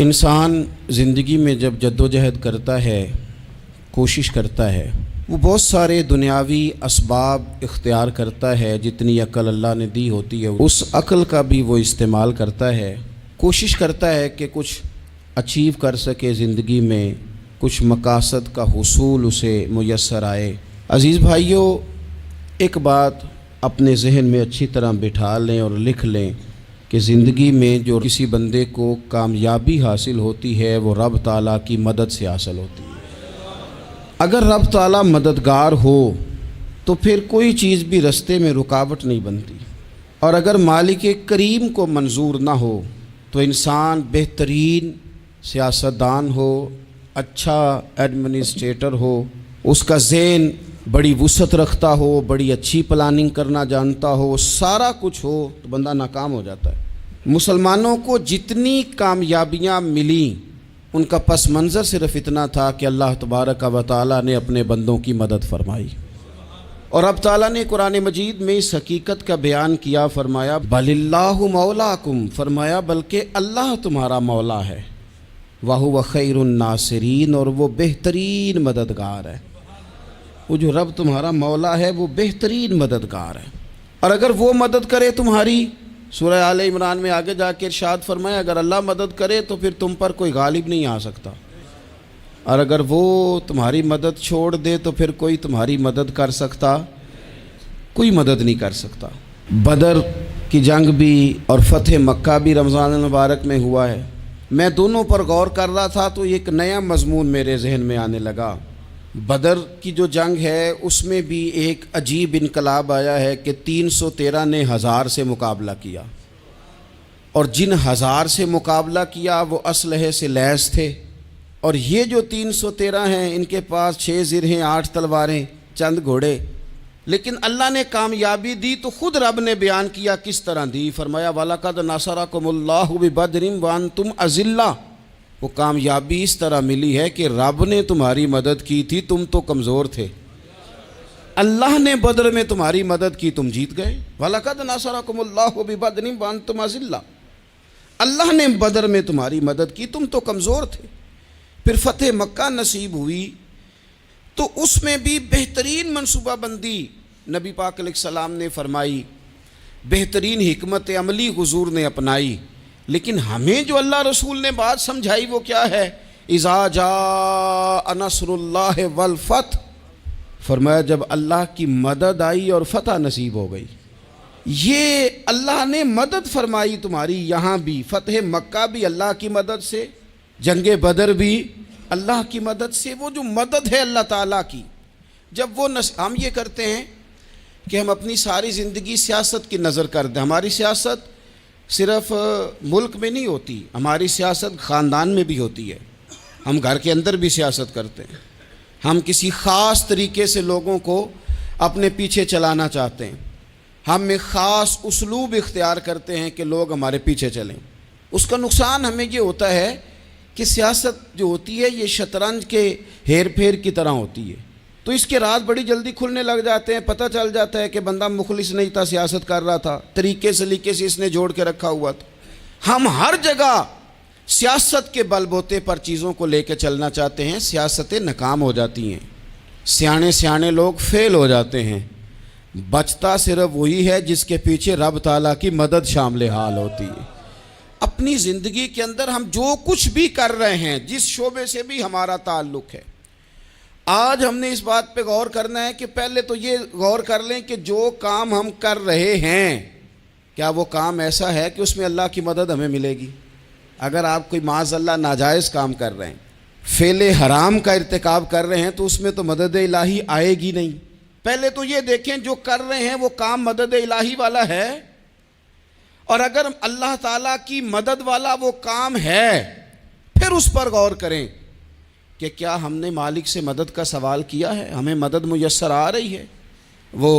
انسان زندگی میں جب جدوجہد کرتا ہے، کوشش کرتا ہے، وہ بہت سارے دنیاوی اسباب اختیار کرتا ہے، جتنی عقل اللہ نے دی ہوتی ہے اس عقل کا بھی وہ استعمال کرتا ہے، کوشش کرتا ہے کہ کچھ اچیو کر سکے زندگی میں، کچھ مقاصد کا حصول اسے میسر آئے۔ عزیز بھائیوں، ایک بات اپنے ذہن میں اچھی طرح بٹھا لیں اور لکھ لیں کہ زندگی میں جو کسی بندے کو کامیابی حاصل ہوتی ہے وہ رب تعالیٰ کی مدد سے حاصل ہوتی ہے۔ اگر رب تعالیٰ مددگار ہو تو پھر کوئی چیز بھی رستے میں رکاوٹ نہیں بنتی، اور اگر مالک کریم کو منظور نہ ہو تو انسان بہترین سیاستدان ہو، اچھا ایڈمنسٹریٹر ہو، اس کا ذہن بڑی وسعت رکھتا ہو، بڑی اچھی پلاننگ کرنا جانتا ہو، سارا کچھ ہو، تو بندہ ناکام ہو جاتا ہے۔ مسلمانوں کو جتنی کامیابیاں ملیں ان کا پس منظر صرف اتنا تھا کہ اللہ تبارک و تعالیٰ نے اپنے بندوں کی مدد فرمائی، اور اب تعالیٰ نے قرآن مجید میں اس حقیقت کا بیان کیا، فرمایا بل اللہ مولاکم، فرمایا بلکہ اللہ تمہارا مولا ہے، وَهُوَ خَيْرُ النَّاصِرِينَ، اور وہ بہترین مددگار ہے۔ وہ جو رب تمہارا مولا ہے وہ بہترین مددگار ہے، اور اگر وہ مدد کرے تمہاری، سورہ آل عمران میں آگے جا کے ارشاد فرمایا اگر اللہ مدد کرے تو پھر تم پر کوئی غالب نہیں آ سکتا، اور اگر وہ تمہاری مدد چھوڑ دے تو پھر کوئی تمہاری مدد کر سکتا، کوئی مدد نہیں کر سکتا۔ بدر کی جنگ بھی اور فتح مکہ بھی رمضان المبارک میں ہوا ہے۔ میں دونوں پر غور کر رہا تھا تو ایک نیا مضمون میرے ذہن میں آنے لگا۔ بدر کی جو جنگ ہے اس میں بھی ایک عجیب انقلاب آیا ہے کہ 313 نے 1000 سے مقابلہ کیا، اور جن 1000 سے مقابلہ کیا وہ اسلحے سے لیس تھے، اور یہ جو 313 ہیں ان کے پاس 6 زرہیں، 8 تلواریں، چند گھوڑے، لیکن اللہ نے کامیابی دی تو خود رب نے بیان کیا کس طرح دی، فرمایا وَلَقَدْ نَصَرَكُمُ اللَّهُ بِبَدْرٍ وَأَنْتُمْ أَذِلَّةٌ۔ وہ کامیابی اس طرح ملی ہے کہ رب نے تمہاری مدد کی تھی، تم تو کمزور تھے، اللہ نے بدر میں تمہاری مدد کی، تم جیت گئے۔ وَلَقَدْ نَصَرَكُمُ اللَّهُ بِبَدْرٍ وَأَنْتُمْ أَذِلَّةٌ، اللہ نے بدر میں تمہاری مدد کی، تم تو کمزور تھے۔ پھر فتح مکہ نصیب ہوئی تو اس میں بھی بہترین منصوبہ بندی نبی پاک علیہ السلام نے فرمائی، بہترین حکمت عملی حضور نے اپنائی، لیکن ہمیں جو اللہ رسول نے بات سمجھائی وہ کیا ہے؟ اذا جاء نصر اللہ والفتح، فرمایا جب اللہ کی مدد آئی اور فتح نصیب ہو گئی۔ یہ اللہ نے مدد فرمائی تمہاری، یہاں بھی فتح مکہ بھی اللہ کی مدد سے، جنگ بدر بھی اللہ کی مدد سے۔ وہ جو مدد ہے اللہ تعالیٰ کی، جب وہ ہم یہ کرتے ہیں کہ ہم اپنی ساری زندگی سیاست کی نظر کر دیں، ہماری سیاست صرف ملک میں نہیں ہوتی، ہماری سیاست خاندان میں بھی ہوتی ہے، ہم گھر کے اندر بھی سیاست کرتے ہیں، ہم کسی خاص طریقے سے لوگوں کو اپنے پیچھے چلانا چاہتے ہیں، ہم ایک خاص اسلوب اختیار کرتے ہیں کہ لوگ ہمارے پیچھے چلیں۔ اس کا نقصان ہمیں یہ ہوتا ہے کہ سیاست جو ہوتی ہے یہ شطرنج کے ہیر پھیر کی طرح ہوتی ہے، تو اس کے راز بڑی جلدی کھلنے لگ جاتے ہیں، پتہ چل جاتا ہے کہ بندہ مخلص نہیں تھا، سیاست کر رہا تھا، طریقے سلیقے سے اس نے جوڑ کے رکھا ہوا تھا۔ ہم ہر جگہ سیاست کے بل بوتے پر چیزوں کو لے کے چلنا چاہتے ہیں، سیاستیں ناکام ہو جاتی ہیں، سیانے لوگ فیل ہو جاتے ہیں، بچتا صرف وہی ہے جس کے پیچھے رب تعالیٰ کی مدد شامل حال ہوتی ہے۔ اپنی زندگی کے اندر ہم جو کچھ بھی کر رہے ہیں، جس شعبے سے بھی ہمارا تعلق ہے، آج ہم نے اس بات پہ غور کرنا ہے کہ پہلے تو یہ غور کر لیں کہ جو کام ہم کر رہے ہیں کیا وہ کام ایسا ہے کہ اس میں اللہ کی مدد ہمیں ملے گی؟ اگر آپ کوئی معاذ اللہ ناجائز کام کر رہے ہیں، فعل حرام کا ارتکاب کر رہے ہیں، تو اس میں تو مدد الہی آئے گی نہیں۔ پہلے تو یہ دیکھیں جو کر رہے ہیں وہ کام مدد الہی والا ہے، اور اگر اللہ تعالیٰ کی مدد والا وہ کام ہے پھر اس پر غور کریں کہ کیا ہم نے مالک سے مدد کا سوال کیا ہے، ہمیں مدد میسر آ رہی ہے۔ وہ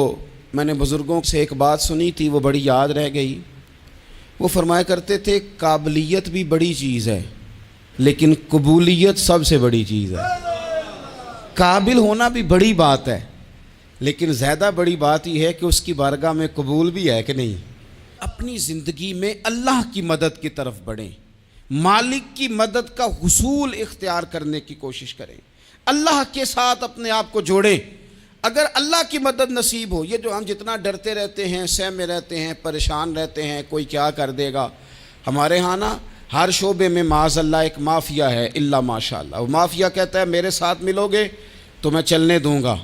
میں نے بزرگوں سے ایک بات سنی تھی، وہ بڑی یاد رہ گئی۔ وہ فرمایا کرتے تھے قابلیت بھی بڑی چیز ہے لیکن قبولیت سب سے بڑی چیز ہے۔ قابل ہونا بھی بڑی بات ہے لیکن زیادہ بڑی بات یہ ہے کہ اس کی بارگاہ میں قبول بھی ہے کہ نہیں۔ اپنی زندگی میں اللہ کی مدد کی طرف بڑھیں، مالک کی مدد کا حصول اختیار کرنے کی کوشش کریں، اللہ کے ساتھ اپنے آپ کو جوڑیں۔ اگر اللہ کی مدد نصیب ہو، یہ جو ہم جتنا ڈرتے رہتے ہیں، سہمے رہتے ہیں، پریشان رہتے ہیں کوئی کیا کر دے گا، ہمارے ہاں نا ہر شعبے میں معاذ اللہ ایک مافیا ہے، الا ماشاء اللہ۔ وہ مافیا کہتا ہے میرے ساتھ ملو گے تو میں چلنے دوں گا،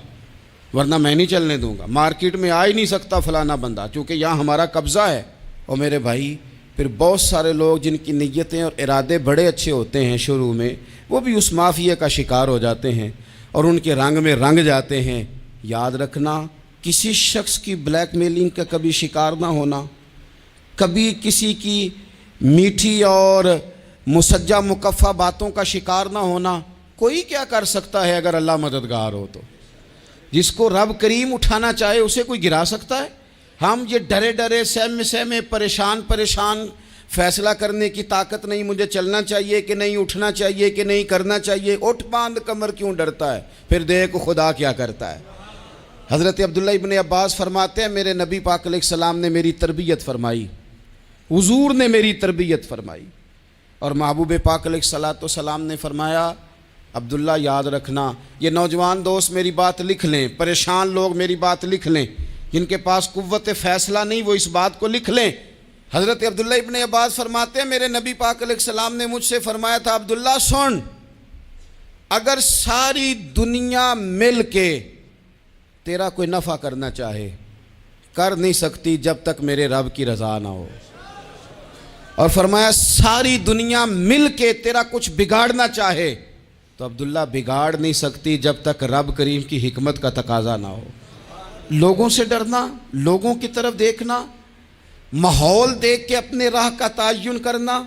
ورنہ میں نہیں چلنے دوں گا، مارکیٹ میں آ ہی نہیں سکتا فلانا بندہ، چونکہ یہاں ہمارا قبضہ ہے۔ اور میرے بھائی پھر بہت سارے لوگ جن کی نیتیں اور ارادے بڑے اچھے ہوتے ہیں شروع میں، وہ بھی اس مافیا کا شکار ہو جاتے ہیں اور ان کے رنگ میں رنگ جاتے ہیں۔ یاد رکھنا، کسی شخص کی بلیک میلنگ کا کبھی شکار نہ ہونا، کبھی کسی کی میٹھی اور مسجع مکفہ باتوں کا شکار نہ ہونا۔ کوئی کیا کر سکتا ہے اگر اللہ مددگار ہو تو؟ جس کو رب کریم اٹھانا چاہے اسے کوئی گرا سکتا ہے؟ ہم یہ ڈرے ڈرے سہمے پریشان فیصلہ کرنے کی طاقت نہیں، مجھے چلنا چاہیے کہ نہیں، اٹھنا چاہیے کہ نہیں، کرنا چاہیے، اٹھ باندھ کمر کیوں ڈرتا ہے؟ پھر دیکھ خدا کیا کرتا ہے۔ حضرت عبداللہ ابن عباس فرماتے ہیں میرے نبی پاک علیہ السلام نے میری تربیت فرمائی، حضور نے میری تربیت فرمائی، اور محبوب پاک علیہ السلام نے فرمایا عبداللہ یاد رکھنا، یہ نوجوان دوست میری بات لکھ لیں، پریشان لوگ میری بات لکھ لیں، جن کے پاس قوت فیصلہ نہیں وہ اس بات کو لکھ لیں۔ حضرت عبداللہ ابن عباس فرماتے ہیں میرے نبی پاک علیہ السلام نے مجھ سے فرمایا تھا عبداللہ سن، اگر ساری دنیا مل کے تیرا کوئی نفع کرنا چاہے کر نہیں سکتی جب تک میرے رب کی رضا نہ ہو، اور فرمایا ساری دنیا مل کے تیرا کچھ بگاڑنا چاہے تو عبداللہ بگاڑ نہیں سکتی جب تک رب کریم کی حکمت کا تقاضا نہ ہو۔ لوگوں سے ڈرنا، لوگوں کی طرف دیکھنا، ماحول دیکھ کے اپنے راہ کا تعین کرنا،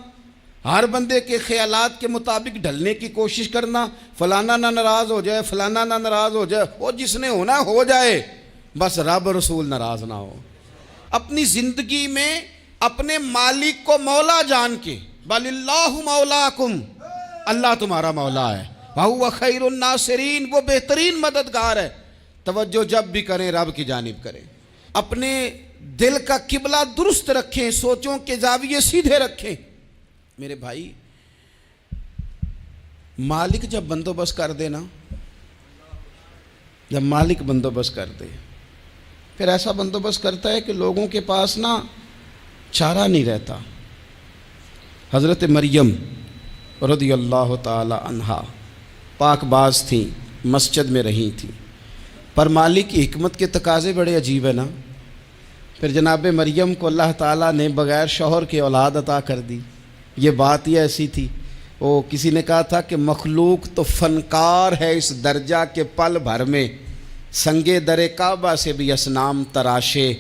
ہر بندے کے خیالات کے مطابق ڈھلنے کی کوشش کرنا، فلانا نہ ناراض ہو جائے، فلانا نہ ناراض ہو جائے، وہ جس نے ہونا ہو جائے، بس رب رسول ناراض نہ ہو۔ اپنی زندگی میں اپنے مالک کو مولا جان کے، بل اللہ مولاکم، اللہ تمہارا مولا ہے، وَهُوَ خَيْرُ النَّاصِرِينَ، وہ بہترین مددگار ہے۔ توجہ جب بھی کریں رب کی جانب کریں، اپنے دل کا قبلہ درست رکھیں، سوچوں کے زاویے سیدھے رکھیں۔ میرے بھائی مالک جب بندوبست کر دے نا، جب مالک بندوبست کر دے پھر ایسا بندوبست کرتا ہے کہ لوگوں کے پاس نا چارہ نہیں رہتا۔ حضرت مریم رضی اللہ تعالی عنہا پاک باز تھیں، مسجد میں رہی تھیں، پر مالک کی حکمت کے تقاضے بڑے عجیب ہیں نا۔ پھر جناب مریم کو اللہ تعالیٰ نے بغیر شوہر کے اولاد عطا کر دی۔ یہ بات ہی ایسی تھی، وہ کسی نے کہا تھا کہ مخلوق تو فنکار ہے اس درجہ کے پل بھر میں سنگے در کعبہ سے بھی اصنام تراشے،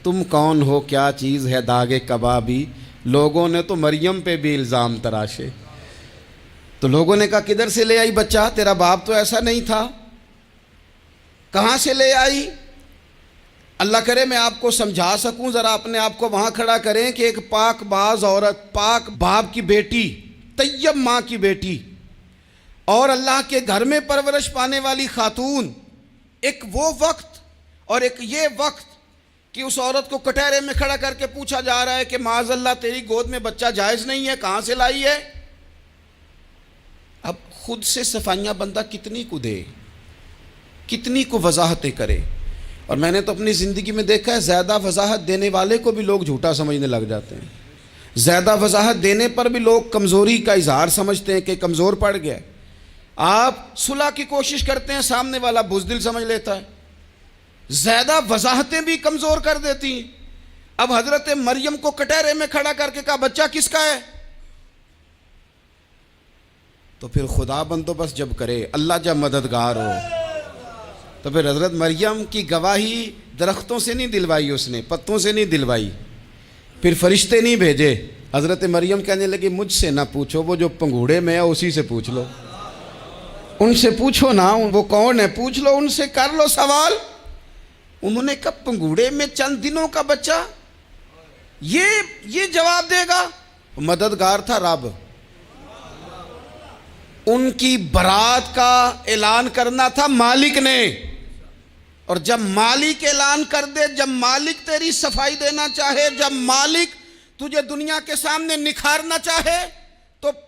تم کون ہو کیا چیز ہے داغ کبابی، لوگوں نے تو مریم پہ بھی الزام تراشے۔ تو لوگوں نے کہا کدھر سے لے آئی بچہ، تیرا باپ تو ایسا نہیں تھا، کہاں سے لے آئی؟ اللہ کرے میں آپ کو سمجھا سکوں، ذرا اپنے آپ کو وہاں کھڑا کریں کہ ایک پاک باز عورت، پاک باپ کی بیٹی، طیب ماں کی بیٹی، اور اللہ کے گھر میں پرورش پانے والی خاتون، ایک وہ وقت اور ایک یہ وقت کہ اس عورت کو کٹہرے میں کھڑا کر کے پوچھا جا رہا ہے کہ معاذ اللہ تیری گود میں بچہ جائز نہیں ہے، کہاں سے لائی ہے؟ اب خود سے صفائیاں بندہ کتنی کو دے، کتنی کو وضاحتیں کرے۔ اور میں نے تو اپنی زندگی میں دیکھا ہے زیادہ وضاحت دینے والے کو بھی لوگ جھوٹا سمجھنے لگ جاتے ہیں، زیادہ وضاحت دینے پر بھی لوگ کمزوری کا اظہار سمجھتے ہیں کہ کمزور پڑ گیا۔ آپ صلح کی کوشش کرتے ہیں، سامنے والا بزدل سمجھ لیتا ہے، زیادہ وضاحتیں بھی کمزور کر دیتی ہیں۔ اب حضرت مریم کو کٹہرے میں کھڑا کر کے کہا بچہ کس کا ہے؟ تو پھر خدا بندوبست جب کرے، اللہ جب مددگار ہو، تو پھر حضرت مریم کی گواہی درختوں سے نہیں دلوائی، اس نے پتوں سے نہیں دلوائی، پھر فرشتے نہیں بھیجے۔ حضرت مریم کہنے لگی مجھ سے نہ پوچھو، وہ جو پنگوڑے میں ہے اسی سے پوچھ لو، ان سے پوچھو نا، وہ کون ہے پوچھ لو، ان سے کر لو سوال۔ انہوں نے کہا پنگوڑے میں چند دنوں کا بچہ یہ جواب دے گا؟ مددگار تھا رب، ان کی برات کا اعلان کرنا تھا مالک نے، اور جب مالک اعلان کر دے، جب مالک تیری صفائی دینا چاہے، جب مالک تجھے دنیا کے سامنے نکھارنا چاہے، تو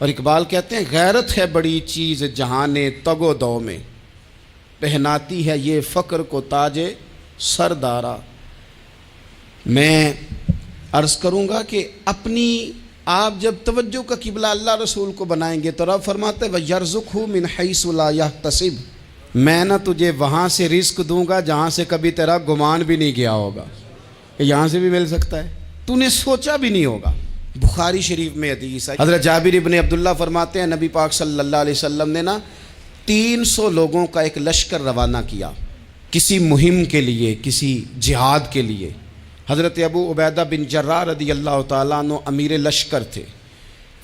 اور اقبال کہتے ہیں غیرت ہے بڑی چیز جہان تگ و دو میں، پہناتی ہے یہ فقر کو تاج سردارا۔ میں عرض کروں گا کہ اپنی آپ جب توجہ کا قبلہ اللہ رسول کو بنائیں گے تو رب فرماتے ہیں وَيَرْزُقْهُ مِنْ حَيْثُ لَا يَحْتَسِبُ، میں نہ تجھے وہاں سے رزق دوں گا جہاں سے کبھی تیرا گمان بھی نہیں گیا ہوگا، یہاں سے بھی مل سکتا ہے، تو نے سوچا بھی نہیں ہوگا۔ بخاری شریف میں حدیث ہے، حضرت جابر ابن عبداللہ فرماتے ہیں نبی پاک صلی اللہ علیہ وسلم نے 300 لوگوں کا ایک لشکر روانہ کیا کسی مہم کے لیے، کسی جہاد کے لیے۔ حضرت ابو عبیدہ بن جراح رضی اللہ تعالیٰ عنہ امیر لشکر تھے۔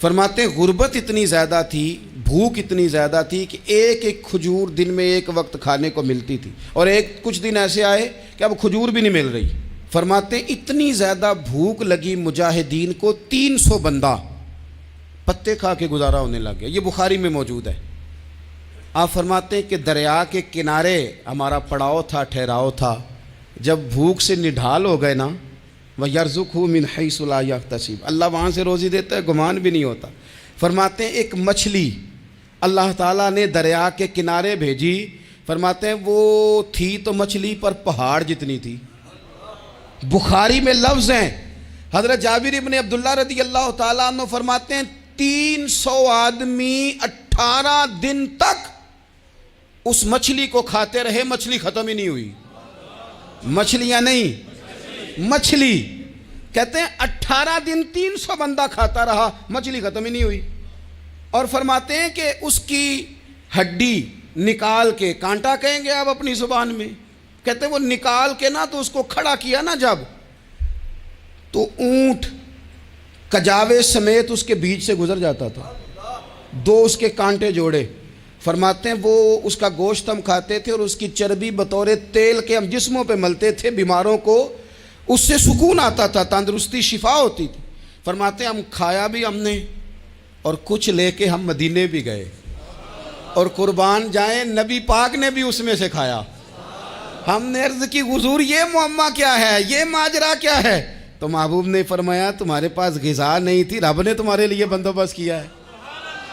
فرماتے ہیں غربت اتنی زیادہ تھی، بھوک اتنی زیادہ تھی کہ ایک ایک کھجور دن میں ایک وقت کھانے کو ملتی تھی، اور کچھ دن ایسے آئے کہ اب کھجور بھی نہیں مل رہی۔ فرماتے ہیں اتنی زیادہ بھوک لگی مجاہدین کو 300 بندہ پتے کھا کے گزارا ہونے لگ گیا۔ یہ بخاری میں موجود ہے۔ آپ فرماتے ہیں کہ دریا کے کنارے ہمارا پڑاؤ تھا، ٹھہراؤ تھا، جب بھوک سے نڈھال ہو گئے نا، وَيَرْزُقْهُ مِنْ حَيْثُ لَا يَحْتَسِبُ، اللہ وہاں سے روزی دیتا ہے، گمان بھی نہیں ہوتا۔ فرماتے ہیں ایک مچھلی اللہ تعالیٰ نے دریا کے کنارے بھیجی، فرماتے ہیں وہ تھی تو مچھلی پر پہاڑ جتنی تھی۔ بخاری میں لفظ ہیں، حضرت جابر ابن عبداللہ رضی اللہ تعالیٰ عنہ فرماتے ہیں 300 آدمی 18 دن تک اس مچھلی کو کھاتے رہے، مچھلی ختم ہی نہیں ہوئی۔ مچھلیاں نہیں، مچھلی کہتے ہیں 18 دن 300 بندہ کھاتا رہا، مچھلی ختم ہی نہیں ہوئی۔ اور فرماتے ہیں کہ اس کی ہڈی نکال کے، کانٹا کہیں گے آپ اپنی زبان میں، کہتے ہیں وہ نکال کے نا تو اس کو کھڑا کیا نا جب، تو اونٹ کجاوے سمیت اس کے بیچ سے گزر جاتا تھا، 2 اس کے کانٹے جوڑے۔ فرماتے ہیں وہ اس کا گوشت ہم کھاتے تھے اور اس کی چربی بطور تیل کے ہم جسموں پہ ملتے تھے، بیماروں کو اس سے سکون آتا تھا، تندرستی شفا ہوتی تھی۔ فرماتے ہیں ہم کھایا بھی ہم نے، اور کچھ لے کے ہم مدینے بھی گئے، اور قربان جائیں نبی پاک نے بھی اس میں سے کھایا۔ ہم نے عرض کی حضور یہ معمہ کیا ہے، یہ ماجرا کیا ہے؟ تو محبوب نے فرمایا تمہارے پاس غذا نہیں تھی، رب نے تمہارے لیے بندوبست کیا ہے،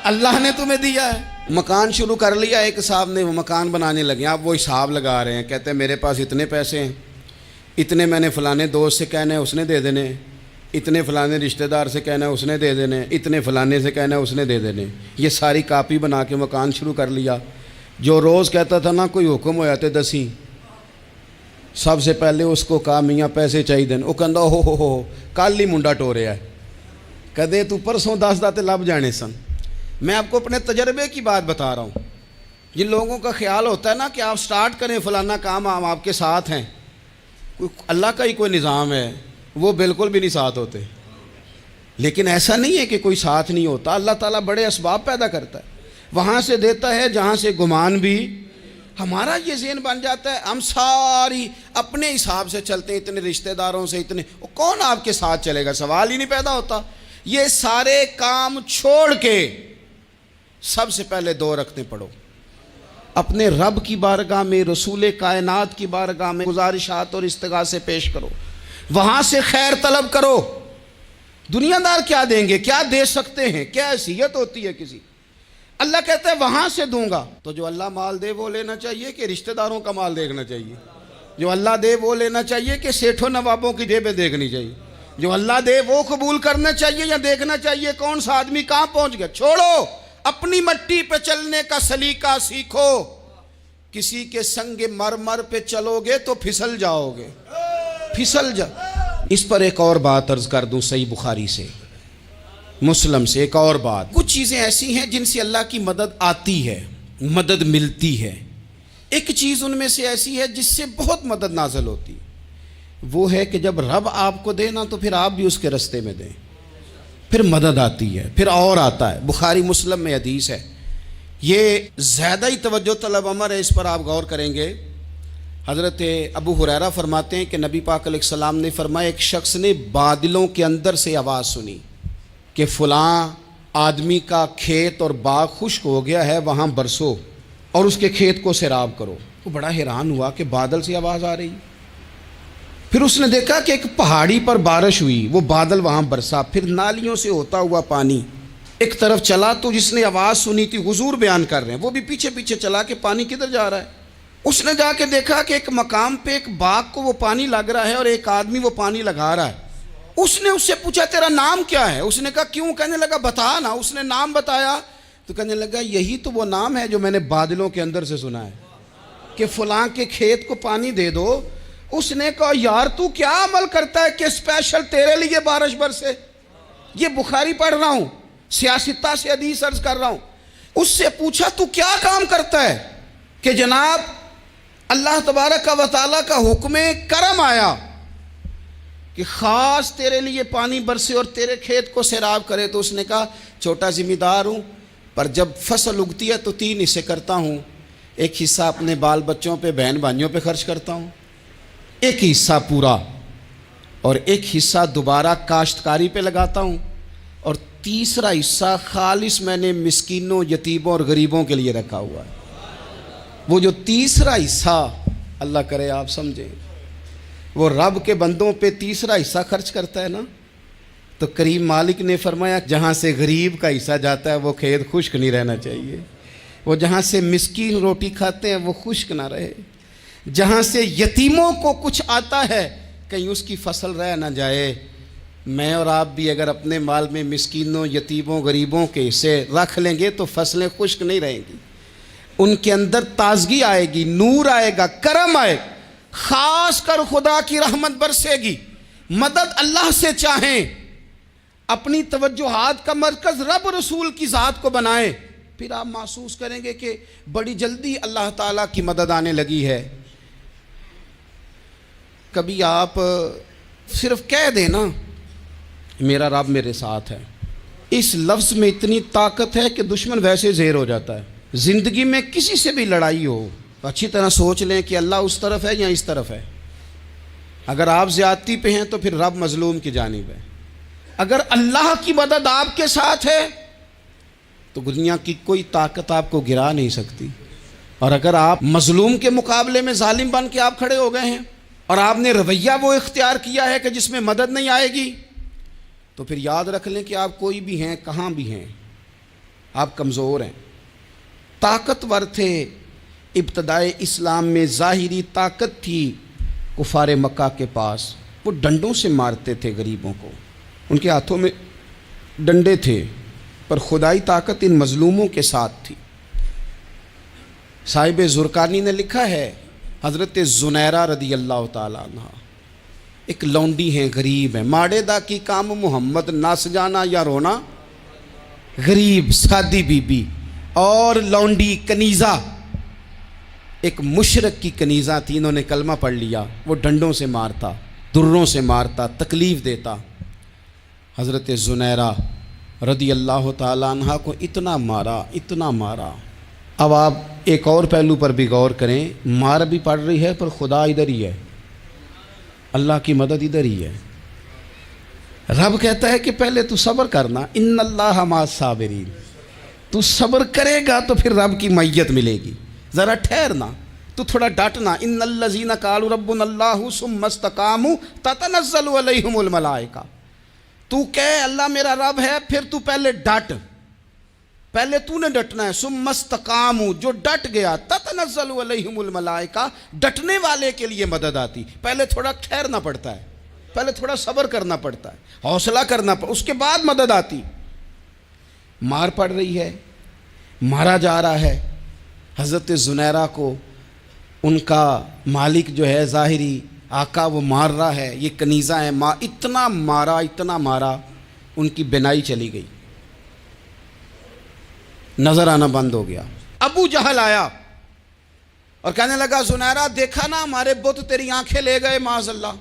اللہ نے تمہیں دیا ہے۔ مکان شروع کر لیا، ایک صاحب نے وہ مکان بنانے لگے، آپ وہ حساب لگا رہے ہیں، کہتے ہیں میرے پاس اتنے پیسے ہیں، اتنے میں نے فلانے دوست سے کہنا ہے اس نے دے دینے، اتنے فلانے رشتہ دار سے کہنا ہے اس نے دے دینے، اتنے فلانے سے کہنا ہے اس نے دے دینے۔ یہ ساری کاپی بنا کے مکان شروع کر لیا۔ جو روز کہتا تھا نا کوئی حکم ہو جاتے 10 سب سے پہلے اس کو کہا میاں پیسے چاہیے دین، وہ کہندا ہو کل ہی منڈا ٹوریا ہے، کدے تو پرسوں 10 داتے لب جانے سن۔ میں آپ کو اپنے تجربے کی بات بتا رہا ہوں۔ جن لوگوں کا خیال ہوتا ہے نا کہ آپ سٹارٹ کریں فلانا کام، ہم آپ کے ساتھ ہیں، اللہ کا ہی کوئی نظام ہے، وہ بالکل بھی نہیں ساتھ ہوتے۔ لیکن ایسا نہیں ہے کہ کوئی ساتھ نہیں ہوتا، اللہ تعالیٰ بڑے اسباب پیدا کرتا ہے، وہاں سے دیتا ہے جہاں سے گمان بھی۔ ہمارا یہ ذہن بن جاتا ہے ہم ساری اپنے حساب سے چلتے ہیں، اتنے رشتہ داروں سے اتنے، کون آپ کے ساتھ چلے گا؟ سوال ہی نہیں پیدا ہوتا۔ یہ سارے کام چھوڑ کے سب سے پہلے 2 رکعتیں پڑھو، اپنے رب کی بارگاہ میں، رسول کائنات کی بارگاہ میں گزارشات اور استغاثے پیش کرو، وہاں سے خیر طلب کرو۔ دنیا دار کیا دیں گے، کیا دے سکتے ہیں، کیا حیثیت ہوتی ہے کسی؟ اللہ کہتا ہے وہاں سے دوں گا۔ تو جو اللہ مال دے وہ لینا چاہیے کہ رشتہ داروں کا مال دیکھنا چاہیے؟ جو اللہ دے وہ لینا چاہیے کہ سیٹھوں نوابوں کی جیبیں دیکھنی چاہیے؟ جو اللہ دے وہ قبول کرنا چاہیے یا دیکھنا چاہیے کون سا آدمی کہاں پہنچ گیا؟ چھوڑو، اپنی مٹی پہ چلنے کا سلیقہ سیکھو۔ کسی کے سنگ مرمر پہ چلو گے تو پھسل جاؤ گے، پھسل جا۔ اس پر ایک اور بات عرض کر دوں، صحیح بخاری سے، مسلم سے ایک اور بات۔ کچھ چیزیں ایسی ہیں جن سے اللہ کی مدد آتی ہے، مدد ملتی ہے۔ ایک چیز ان میں سے ایسی ہے جس سے بہت مدد نازل ہوتی، وہ ہے کہ جب رب آپ کو دے نا تو پھر آپ بھی اس کے رستے میں دیں، پھر مدد آتی ہے، پھر اور آتا ہے۔ بخاری مسلم میں حدیث ہے، یہ زیادہ ہی توجہ طلب امر ہے، اس پر آپ غور کریں گے۔ حضرت ابو ہریرہ فرماتے ہیں کہ نبی پاک علیہ السلام نے فرمایا ایک شخص نے بادلوں کے اندر سے آواز سنی کہ فلاں آدمی کا کھیت اور باغ خشک ہو گیا ہے، وہاں برسو اور اس کے کھیت کو سیراب کرو۔ وہ بڑا حیران ہوا کہ بادل سے آواز آ رہی۔ پھر اس نے دیکھا کہ ایک پہاڑی پر بارش ہوئی، وہ بادل وہاں برسا، پھر نالیوں سے ہوتا ہوا پانی ایک طرف چلا تو جس نے آواز سنی تھی حضور بیان کر رہے ہیں، وہ بھی پیچھے پیچھے چلا کہ پانی کدھر جا رہا ہے۔ اس نے جا کے دیکھا کہ ایک مقام پہ ایک باغ کو وہ پانی لگ رہا ہے اور ایک آدمی وہ پانی لگا رہا ہے۔ اس نے اس سے پوچھا تیرا نام کیا ہے؟ اس نے کہا کیوں؟ کہنے لگا بتا نا۔ اس نے نام بتایا تو کہنے لگا یہی تو وہ نام ہے جو میں نے بادلوں کے اندر سے سنا ہے کہ فلاں کے کھیت کو پانی دے دو۔ اس نے کہا یار تو کیا عمل کرتا ہے کہ اسپیشل تیرے لیے بارش برسے؟ یہ بخاری پڑھ رہا ہوں، سیاستہ سے حدیث عرض کر رہا ہوں۔ اس سے پوچھا تو کیا کام کرتا ہے کہ جناب اللہ تبارک و تعالیٰ کا حکم کرم آیا کہ خاص تیرے لیے پانی برسے اور تیرے کھیت کو سیراب کرے؟ تو اس نے کہا چھوٹا ذمہ دار ہوں، پر جب فصل اگتی ہے تو 3 حصے کرتا ہوں، ایک حصہ اپنے بال بچوں پہ بہن بھائیوں پہ خرچ کرتا ہوں، ایک حصہ پورا، اور ایک حصہ دوبارہ کاشتکاری پہ لگاتا ہوں، اور تیسرا حصہ خالص میں نے مسکینوں، یتیموں اور غریبوں کے لیے رکھا ہوا ہے۔ وہ جو تیسرا حصہ اللہ کرے آپ سمجھیں، وہ رب کے بندوں پہ تیسرا حصہ خرچ کرتا ہے نا، تو کریم مالک نے فرمایا جہاں سے غریب کا حصہ جاتا ہے وہ کھیت خشک نہیں رہنا چاہیے، وہ جہاں سے مسکین روٹی کھاتے ہیں وہ خشک نہ رہے، جہاں سے یتیموں کو کچھ آتا ہے کہیں اس کی فصل رہ نہ جائے۔ میں اور آپ بھی اگر اپنے مال میں مسکینوں، یتیموں، غریبوں کے حصے رکھ لیں گے تو فصلیں خشک نہیں رہیں گی، ان کے اندر تازگی آئے گی، نور آئے گا، کرم آئے گا، خاص کر خدا کی رحمت برسے گی۔ مدد اللہ سے چاہیں، اپنی توجہات کا مرکز رب رسول کی ذات کو بنائیں، پھر آپ محسوس کریں گے کہ بڑی جلدی اللہ تعالیٰ کی مدد آنے لگی ہے۔ کبھی آپ صرف کہہ دیں نا میرا رب میرے ساتھ ہے، اس لفظ میں اتنی طاقت ہے کہ دشمن ویسے زیر ہو جاتا ہے۔ زندگی میں کسی سے بھی لڑائی ہو تو اچھی طرح سوچ لیں کہ اللہ اس طرف ہے یا اس طرف ہے۔ اگر آپ زیادتی پہ ہیں تو پھر رب مظلوم کی جانب ہے۔ اگر اللہ کی مدد آپ کے ساتھ ہے تو دنیا کی کوئی طاقت آپ کو گرا نہیں سکتی، اور اگر آپ مظلوم کے مقابلے میں ظالم بن کے آپ کھڑے ہو گئے ہیں اور آپ نے رویہ وہ اختیار کیا ہے کہ جس میں مدد نہیں آئے گی، تو پھر یاد رکھ لیں کہ آپ کوئی بھی ہیں، کہاں بھی ہیں، آپ کمزور ہیں۔ طاقتور تھے ابتدائے اسلام میں، ظاہری طاقت تھی کفار مکہ کے پاس، وہ ڈنڈوں سے مارتے تھے غریبوں کو، ان کے ہاتھوں میں ڈنڈے تھے، پر خدائی طاقت ان مظلوموں کے ساتھ تھی۔ صاحب زرقانی نے لکھا ہے حضرت زنیرہ رضی اللہ تعالیٰ عنہ ایک لونڈی ہیں، غریب ہیں، ماڑے دا کی کام محمد نس جانا یا رونا، غریب سادی بی بی اور لونڈی کنیزہ، ایک مشرک کی کنیزہ تھی، انہوں نے کلمہ پڑھ لیا، وہ ڈنڈوں سے مارتا، دروں سے مارتا، تکلیف دیتا۔ حضرت زنیرہ رضی اللہ تعالیٰ عنہ کو اتنا مارا، اتنا مارا۔ اب آپ ایک اور پہلو پر بھی غور کریں، مار بھی پڑ رہی ہے پر خدا ادھر ہی ہے، اللہ کی مدد ادھر ہی ہے۔ رب کہتا ہے کہ پہلے تو صبر کرنا، ان اللہ مع الصابرین، تو صبر کرے گا تو پھر رب کی معیت ملے گی، ذرا ٹھہرنا، تو تھوڑا ڈٹنا۔ ان الذین قالوا ربنا اللہ ثم استقاموا تتنزل علیہم الملائکہ، تو کہے اللہ میرا رب ہے، پھر تو پہلے ڈٹ، پہلے تو نے ڈٹنا ہے۔ ثم استقاموا، جو ڈٹ گیا، تتنزل علیہم الملائکہ، ڈٹنے والے کے لیے مدد آتی، پہلے تھوڑا ٹھہرنا پڑتا ہے، پہلے تھوڑا صبر کرنا پڑتا ہے، حوصلہ کرنا پڑتا ہے، اس کے بعد مدد آتی۔ مار پڑ رہی ہے، مارا جا رہا ہے حضرت زنیرہ کو، ان کا مالک جو ہے ظاہری آقا وہ مار رہا ہے، یہ کنیزہ ہے، اتنا مارا اتنا مارا، ان کی بینائی چلی گئی، نظر آنا بند ہو گیا۔ ابو جہل آیا اور کہنے لگا زنیرہ دیکھا نا ہمارے بت تیری آنکھیں لے گئے، معاذ اللہ،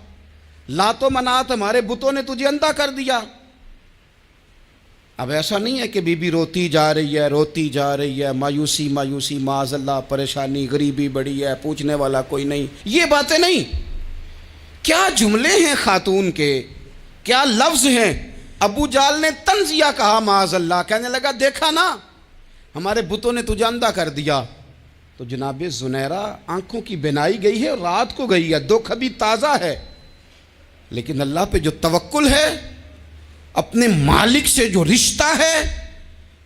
لات و منات ہمارے بتوں نے تجھے اندھا کر دیا۔ اب ایسا نہیں ہے کہ بی بی روتی جا رہی ہے، روتی جا رہی ہے، مایوسی مایوسی، معاذ اللہ، پریشانی، غریبی بڑی ہے، پوچھنے والا کوئی نہیں، یہ باتیں نہیں۔ کیا جملے ہیں خاتون کے، کیا لفظ ہیں۔ ابو جہل نے تنزیہ کہا، معاذ اللہ، کہنے لگا دیکھا نا ہمارے بتوں نے تجھے اندھا کر دیا۔ تو جناب زنیرہ آنکھوں کی بینائی گئی ہے، رات کو گئی ہے، دکھ ابھی تازہ ہے، لیکن اللہ پہ جو توکل ہے، اپنے مالک سے جو رشتہ ہے،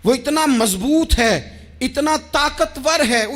وہ اتنا مضبوط ہے، اتنا طاقتور ہے،